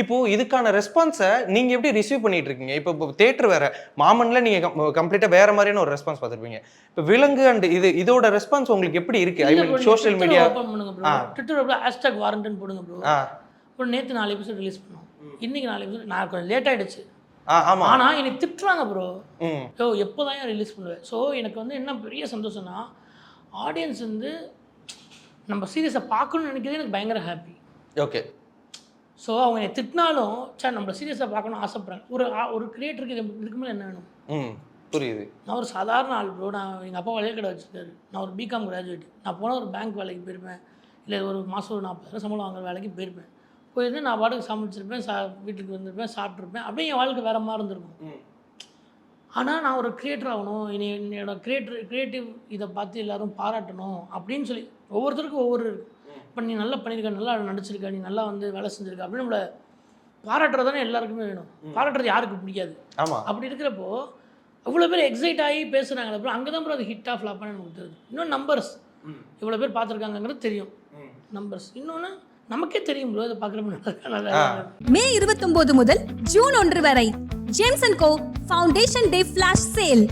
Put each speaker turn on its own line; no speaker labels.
இப்போ இதுக்கான ரெஸ்பான்ஸை நீங்க எப்படி ரிசீவ் பண்ணிட்டு இருக்கீங்க? இப்போ தியேட்டர் வேற, மாமன்ல நீங்க கம்ப்ளீட்டா வேற மாதிரியான ஒரு ரெஸ்பான்ஸ் பார்த்துருப்பீங்க. இப்போ விலங்கு அண்ட் இதோட ரெஸ்பான்ஸ் உங்களுக்கு எப்படி இருக்கு? ஐ மீன் சோஷியல் மீடியா
ஓபன் பண்ணுங்க ப்ரோ. ட்விட்டர்ல #வாரண்ட்னு போடுங்க ப்ரோ. இப்போ நேத்து 4 எபிசோட் ரிலீஸ் பண்ணோம். இன்னைக்கு 4 எபிசோட். நான் கொஞ்சம் லேட் ஆயிடுச்சு.
ஆமா.
ஆனா எனக்கு திட்டுறாங்க ப்ரோ. யோ எப்போதான் ரிலீஸ் பண்ணுவேன். ஸோ எனக்கு வந்து என்ன பெரிய சந்தோஷம்னா ஆடியன்ஸ் வந்து நம்ம சீரியஸை பார்க்கணும்னு நினைக்கிறது எனக்கு பயங்கர ஹாப்பி.
ஓகே.
ஸோ அவங்க என்னை திட்டினாலும் சார் நம்ம சீரியஸாக பார்க்கணும்னு ஆசைப்பட்றேன். ஒரு கிரியேட்டருக்கு இதுக்கு மேலே என்ன வேணும்?
புரியுது.
நான் ஒரு சாதாரண ஆள் ப்ரோ. நான் எங்கள் அப்பா வளையல் கடை வச்சுருக்காரு. நான் ஒரு பிகாம் கிராஜுவேட். நான் போனால் ஒரு பேங்க் வேலைக்கு போயிருப்பேன். இல்லை ஒரு மாதம் ஒரு 40,000 சம்பளம் வாங்குற வேலைக்கு போயிருப்பேன். போயிருந்து நான் பாட்டுக்கு சமைச்சிருப்பேன், வீட்டுக்கு வந்திருப்பேன், சாப்பிட்ருப்பேன். அப்படியே என் வாழ்க்கை வேறு மாதிரி இருந்திருக்கும். ஆனால் நான் ஒரு கிரியேட்டர் ஆகணும், என்னோட கிரியேட்டிவ் இதை பார்த்து எல்லோரும் பாராட்டணும் அப்படின்னு சொல்லி ஒவ்வொருத்தருக்கும் ஒவ்வொரு இப்போ நீ நல்லா பண்ணியிருக்க, நல்லா நடிச்சிருக்க, நீ நல்லா வந்து வேலை செஞ்சுருக்க அப்படின்னு நம்மளை பாராட்டுறது தானே எல்லாருக்குமே வேணும். பாராட்டுறது யாருக்கு பிடிக்காது?
ஆமாம்.
அப்படி இருக்கிறப்போ அவ்வளோ பேர் எக்ஸைட் ஆகி பேசுகிறாங்க. அப்புறம் அங்கே தான் அது ஹிட் ஆஃப் ஃப்ளாப்பான்னு எனக்கு தெரியுது. இன்னும் நம்பர்ஸ் இவ்வளோ பேர் பார்த்துருக்காங்கிறது தெரியும். நம்பர்ஸ் இன்னொன்று நமக்கே தெரியும் ப்ரோ. இதை பார்க்குறப்ப
மே 29 முதல் ஜூன் 1 வரை James and Co foundation day flash sale.